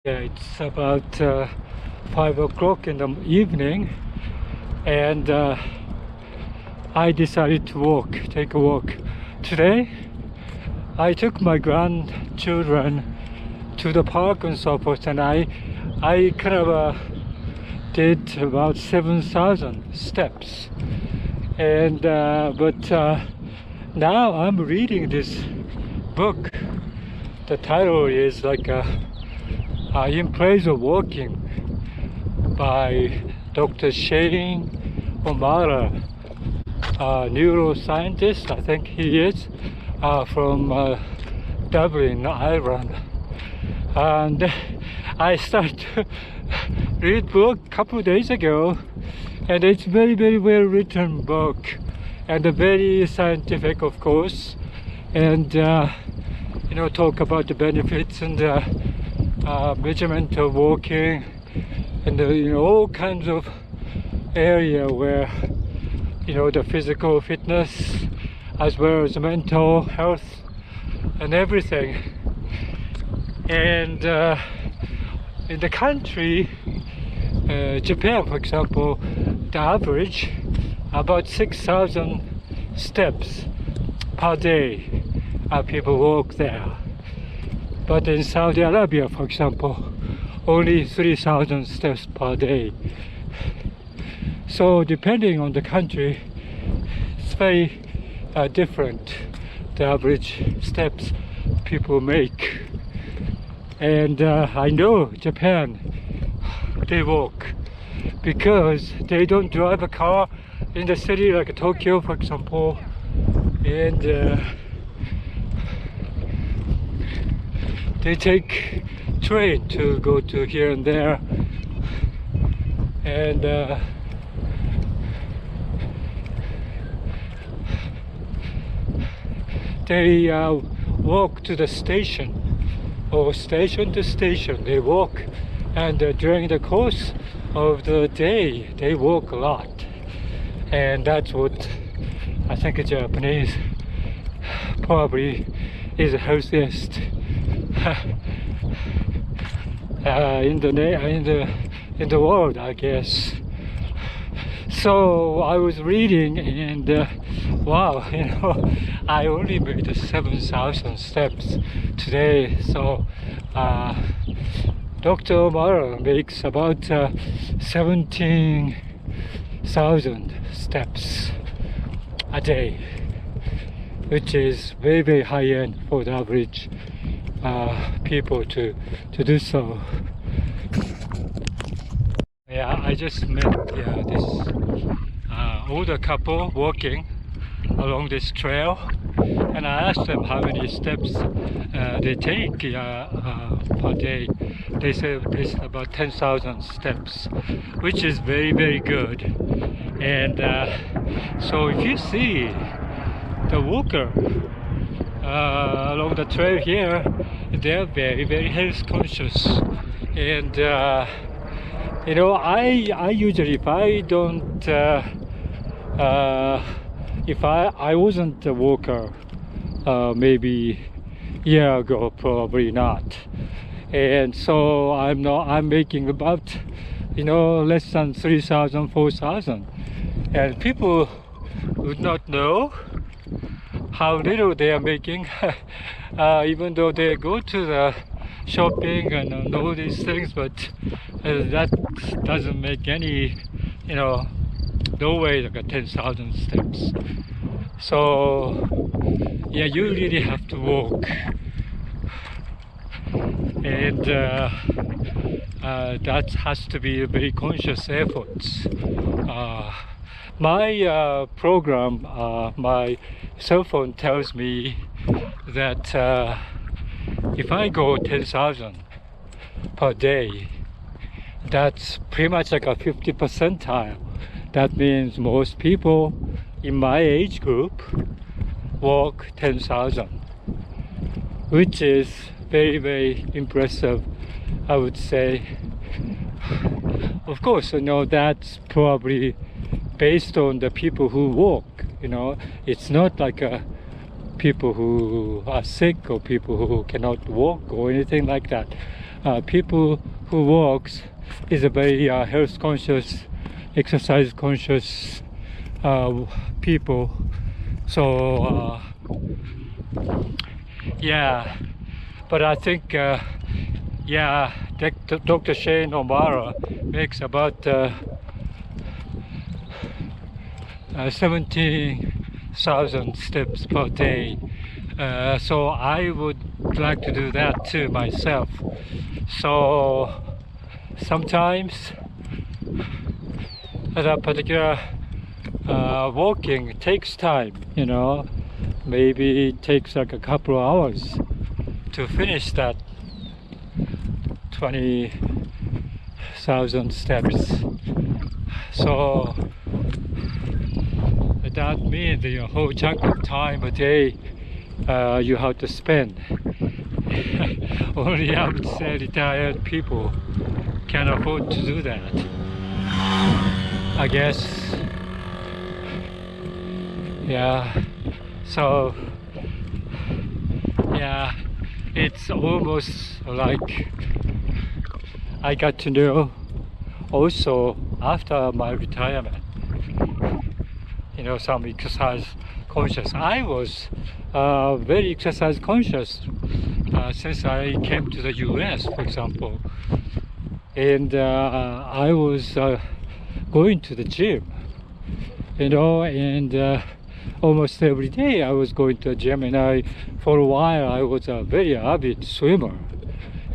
Yeah, it's about 5 o'clock in the evening, and I decided to take a walk. Today, I took my grandchildren to the park and so forth, and I kind of did about 7,000 steps. And but now I'm reading this book. The title is like In Place of Walking by Dr. Shane O'Mara, a neuroscientist, I think he is, from Dublin, Ireland. And I started to read book a couple of days ago, and it's very, very well written book, and very scientific, of course, and talk about the benefits and measurement of walking, and all kinds of area where the physical fitness as well as mental health and everything. And in the country, Japan, for example, the average about 6,000 steps per day people walk there. But in Saudi Arabia, for example, only 3,000 steps per day. So depending on the country, it's very different, the average steps people make. And I know Japan, they walk because they don't drive a car in the city like Tokyo, for example, and they take train to go to here and there, and they walk to the station, or station to station they walk, and during the course of the day they walk a lot. And that's what I think a Japanese probably is the healthiest in the world, I guess. So I was reading, and wow, I only made 7,000 steps today. So Dr. O'Mara makes about 17,000 steps a day, which is very, very high end for the average people to do so. Yeah, I just met this older couple walking along this trail, and I asked them how many steps they take per day. They said it's about 10,000 steps, which is very, very good. And so if you see the walker along the trail here, they're very, very health conscious. And I usually, if I don't if I wasn't a walker maybe a year ago, probably not. And so I'm making about less than 3,000, 4,000, and people would not know how little they are making even though they go to the shopping and all these things, but that doesn't make any no way like 10,000 steps. So yeah, you really have to walk, and that has to be a very conscious effort. My program, my cell phone tells me that if I go 10,000 per day, that's pretty much like a 50 percentile. That means most people in my age group walk 10,000, which is very, very impressive, I would say. Of course, that's probably based on the people who walk. It's not like people who are sick or people who cannot walk or anything like that. people who walks is a very health conscious, exercise conscious people. So yeah, but I think yeah, Dr. Shane O'Mara makes about 17,000 steps per day. So I would like to do that too myself. So sometimes that particular walking takes time, you know, maybe it takes like a couple of hours to finish that 20,000 steps. So that means the whole chunk of time a day you have to spend. Only I would say retired people can afford to do that, I guess. Yeah, so yeah, it's almost like I got to know also after my retirement, you know, some exercise conscious. I was very exercise conscious since I came to the US, for example, and I was going to the gym, you know, and almost every day I was going to the gym, and for a while I was a very avid swimmer,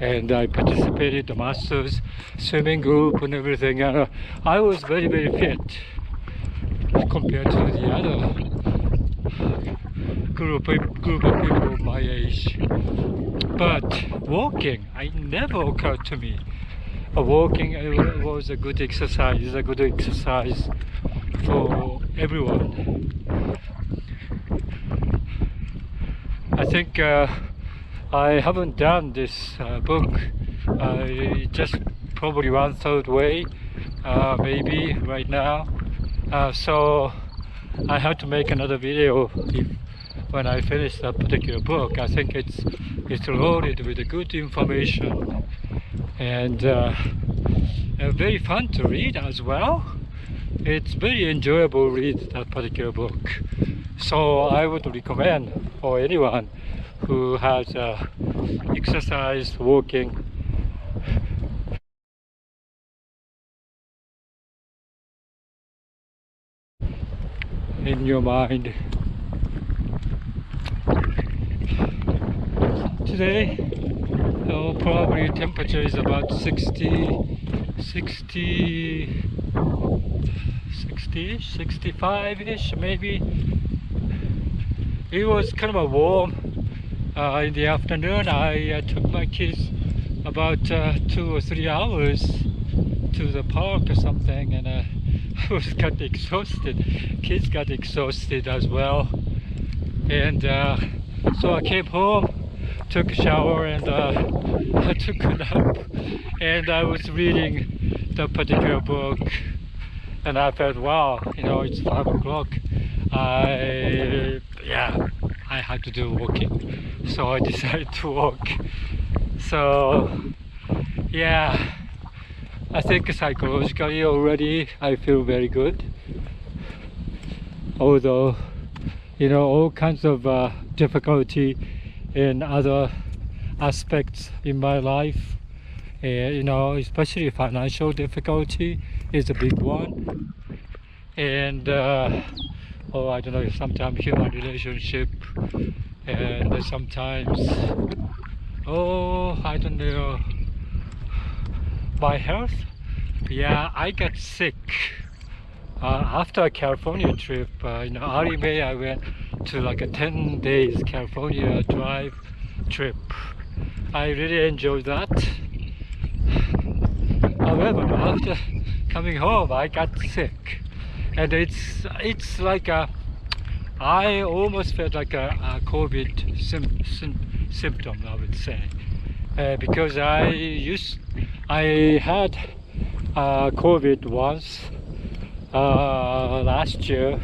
and I participated in the masters swimming group and everything, and I was very, very fit compared to the other group of people my age. But walking, it never occurred to me. Walking was a good exercise, for everyone. I think I haven't done this book just probably 1/3 way, maybe right now. So I have to make another video when I finish that particular book. I think it's loaded with good information and very fun to read as well. It's very enjoyable to read that particular book. So I would recommend for anyone who has exercise, walking, in your mind. Today, probably temperature is about 65-ish maybe. It was kind of a warm in the afternoon. I took my kids about 2 or 3 hours to the park or something, and I got exhausted. Kids got exhausted as well, and so I came home, took a shower, and I took a nap, and I was reading the particular book, and I felt, wow, you know, it's 5 o'clock. I had to do walking, so I decided to walk. So yeah, I think psychologically already I feel very good, although, you know, all kinds of difficulty in other aspects in my life, you know, especially financial difficulty is a big one, and I don't know, sometimes human relationship, and sometimes I don't know, my health. Yeah, I got sick after a California trip. In early May I went to like a 10 days California drive trip. I really enjoyed that. However, after coming home I got sick, and it's like I almost felt like a COVID symptom, I would say, because I had COVID once last year,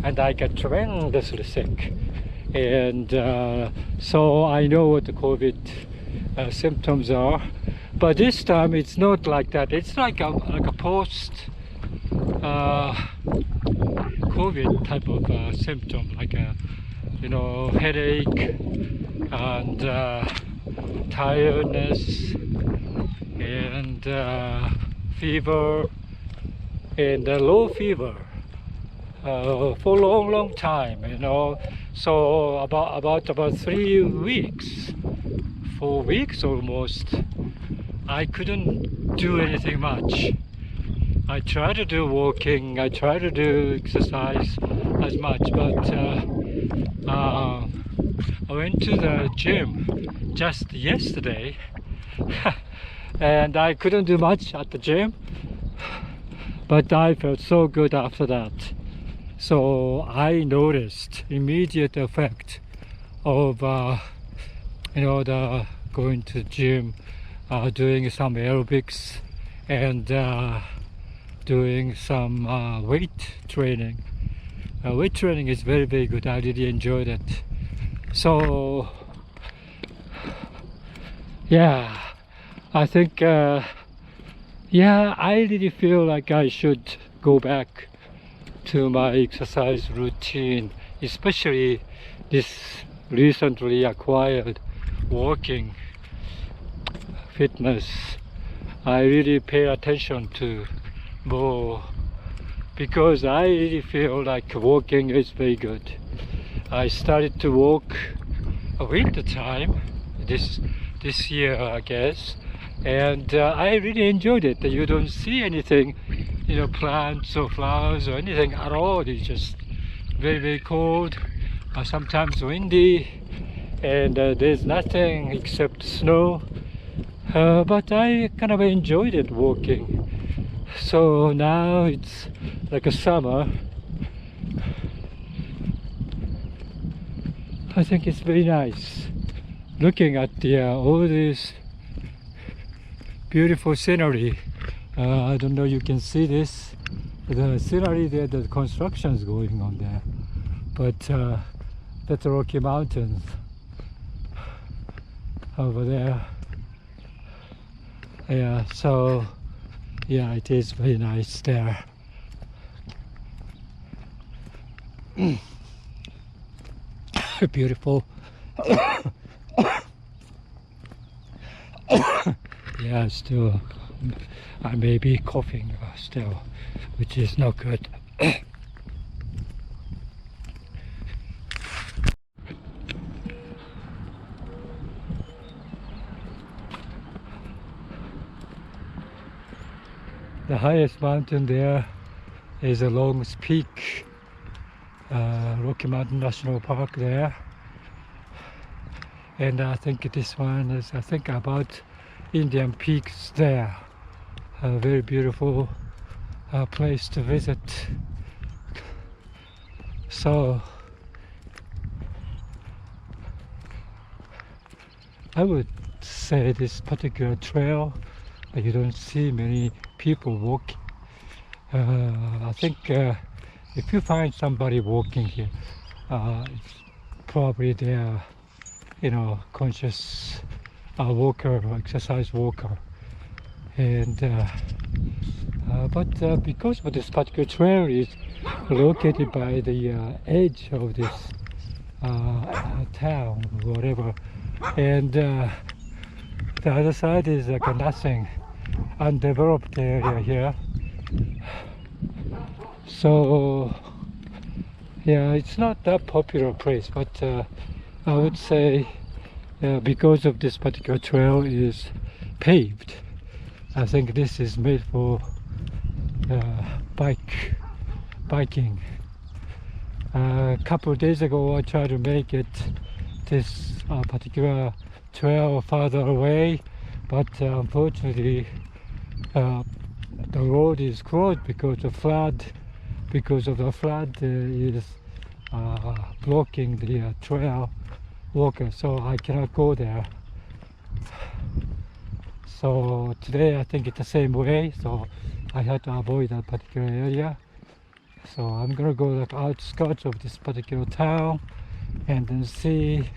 and I got tremendously sick, and so I know what the COVID symptoms are, But this time it's not like that. It's like a post COVID type of symptom, like a headache and tiredness and fever and low fever for a long time, so about 3 weeks, 4 weeks almost, I couldn't do anything much. I try to do walking, I try to do exercise as much, but I went to the gym just yesterday and I couldn't do much at the gym, but I felt so good after that. So I noticed immediate effect of the going to the gym, doing some aerobics and doing some weight training. Weight training is very good. I really enjoyed it. So yeah, I think I really feel like I should go back to my exercise routine, especially this recently acquired walking fitness. I really pay attention to more because I really feel like walking is very good. I started to walk winter time this year, I guess, and I really enjoyed it. You don't see anything, plants or flowers or anything at all. It's just very cold, sometimes windy, and there's nothing except snow. But I kind of enjoyed it walking. So now it's like a summer. I think it's very nice looking at all this beautiful scenery. I don't know, you can see this, the scenery there, the construction is going on there, but that's the Rocky Mountains over there. Yeah, so yeah, it is very nice there. Beautiful. Yeah, still I may be coughing still, which is not good. The highest mountain there is a Longs Peak, Rocky Mountain National Park there, and I think this one is about Indian Peaks there. A very beautiful place to visit. So I would say this particular trail, you don't see many people walking. I think if you find somebody walking here, it's probably they're conscious walker or exercise walker. And but because of this particular trail is located by the edge of this town, whatever, and the other side is like a nothing, undeveloped area here. So yeah, it's not that popular place, but I would say because of this particular trail is paved. I think this is made for biking. A couple of days ago I tried to make it this particular trail farther away, but unfortunately the road is closed because of flood. Because of the flood is blocking the trail walker, so I cannot go there. So today I think it's the same way, so I had to avoid that particular area. So I'm gonna go like outskirts of this particular town and then see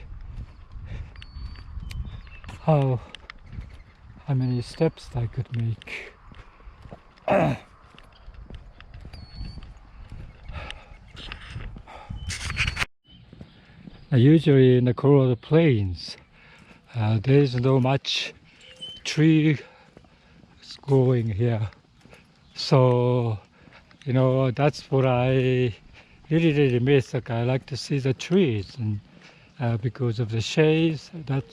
how how many steps I could make. Usually in the Colorado Plains, there is no much tree growing here. So, that's what I really miss. Like, I like to see the trees, and because of the shades that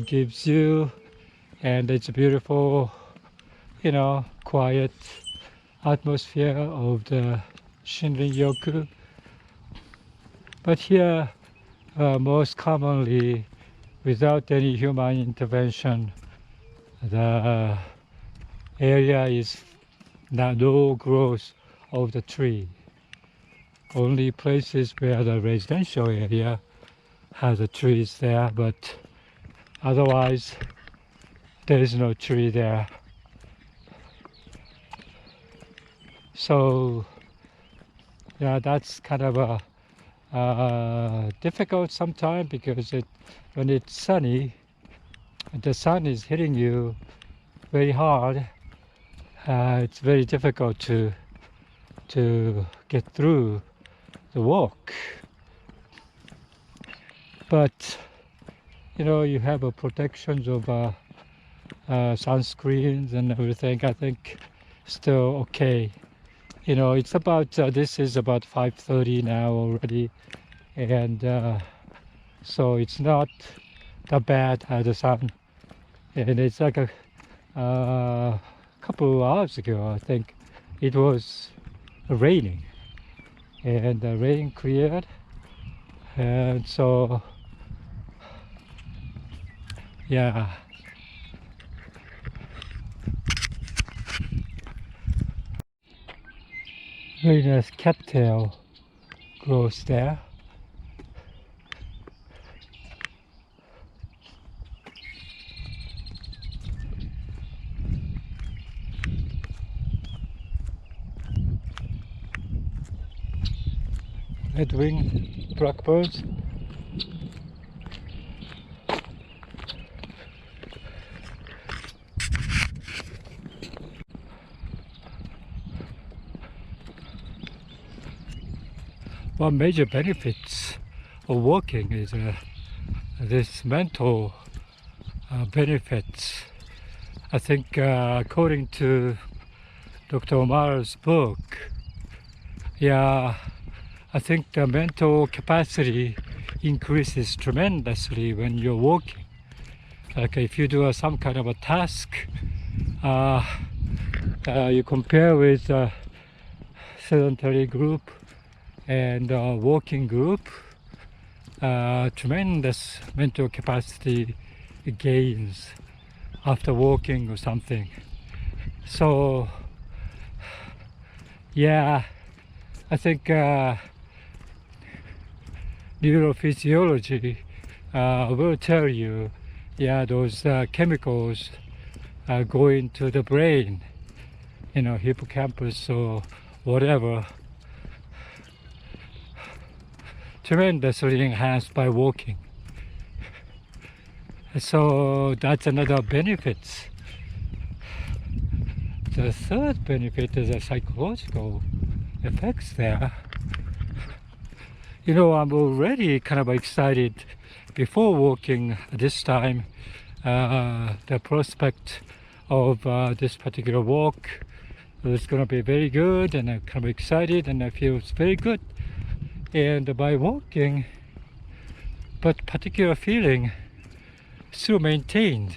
gives you, and it's a beautiful, quiet atmosphere of the Shinrin-yoku. But here, most commonly, without any human intervention, the area is no growth of the tree. Only places where the residential area has the trees there, but otherwise there is no tree there. So yeah, that's kind of a difficult sometimes, because when it's sunny, the sun is hitting you very hard. It's very difficult to get through the walk. But you have a protections of sunscreens and everything. I think still okay. It's about this is about 5:30 now already, and so it's not that bad the sun. And it's like a couple of hours ago, I think it was raining, and the rain cleared, and so yeah. Very nice cattail grows there. Red-winged blackbirds. One major benefits of walking is this mental benefits. I think according to Dr. Omar's book, I think the mental capacity increases tremendously when you're walking. Like if you do some kind of a task, you compare with a sedentary group and a walking group, tremendous mental capacity gains after walking or something. So yeah, I think neurophysiology will tell you, those chemicals go into the brain, hippocampus or whatever, tremendously enhanced by walking. So that's another benefit. The third benefit is the psychological effects there. I'm already kind of excited before walking this time, the prospect of this particular walk is going to be very good, and I'm kind of excited, and I feel it's very good. And by walking, but particular feeling still maintained.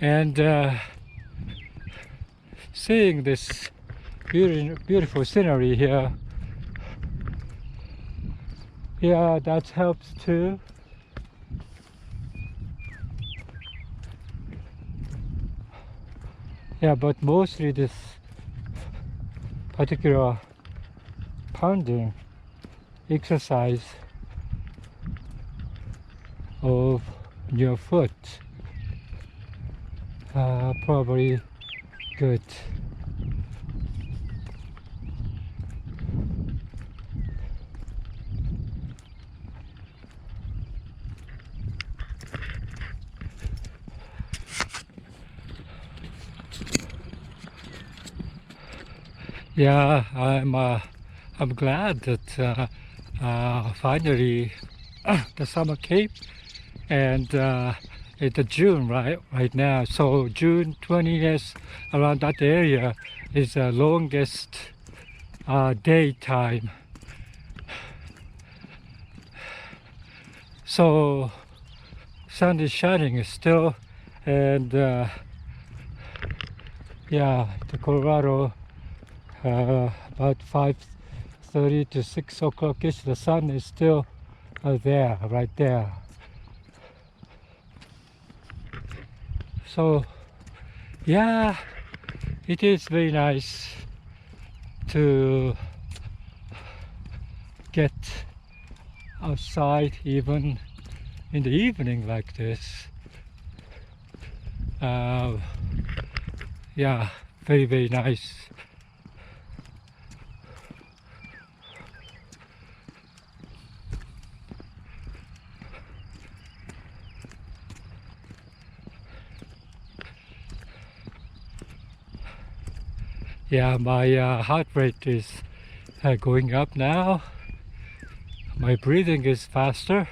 And seeing this beautiful scenery here, that helps too. But mostly this particular pounding exercise of your foot, probably good. Yeah, I'm glad that finally the summer came, and it's June right now. So June 20th, around that area, is the longest daytime. So sun is shining still, and yeah, the Colorado about 5:30 to 6 o'clock ish, the sun is still there, right there. So yeah, it is very nice to get outside even in the evening like this. Yeah, very nice. Yeah, my heart rate is going up now. My breathing is faster.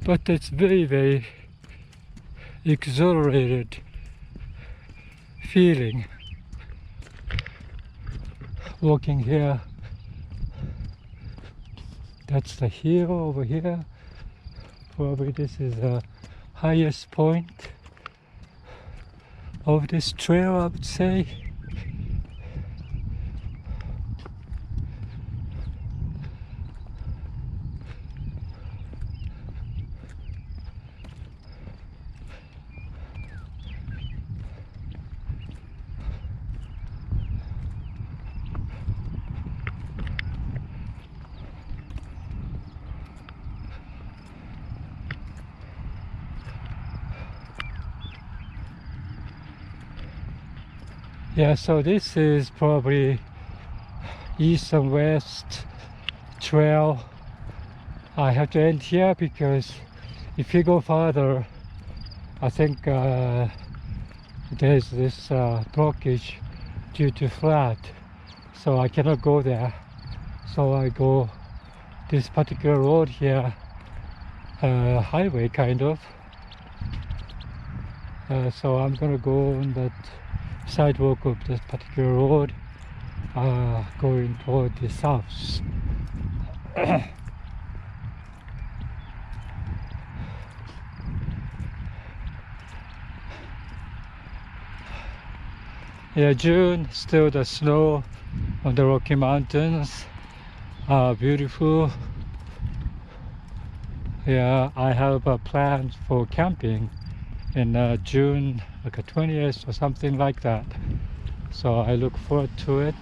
But it's very exhilarated feeling walking here. That's the hill over here. Probably this is the highest point of this trail, I would say. Yeah, so this is probably east and west trail. I have to end here because if you go further, I think there's this blockage due to flood, so I cannot go there. So I go this particular road here, highway kind of. So I'm gonna go on that sidewalk of this particular road, going toward the south. Yeah, June, still the snow on the Rocky Mountains are beautiful. Yeah, I have a plan for camping in June, like a 20th or something like that. So I look forward to it.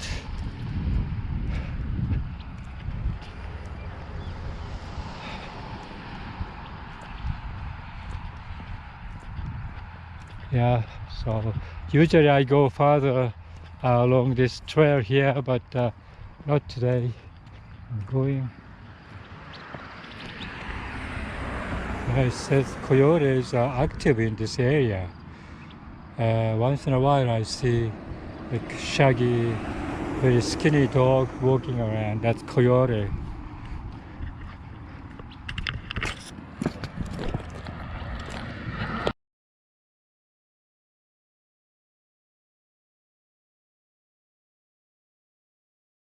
Yeah, so usually I go further along this trail here, but not today. I'm going. It says coyotes are active in this area. Once in a while I see like shaggy, very skinny dog walking around. That's coyote.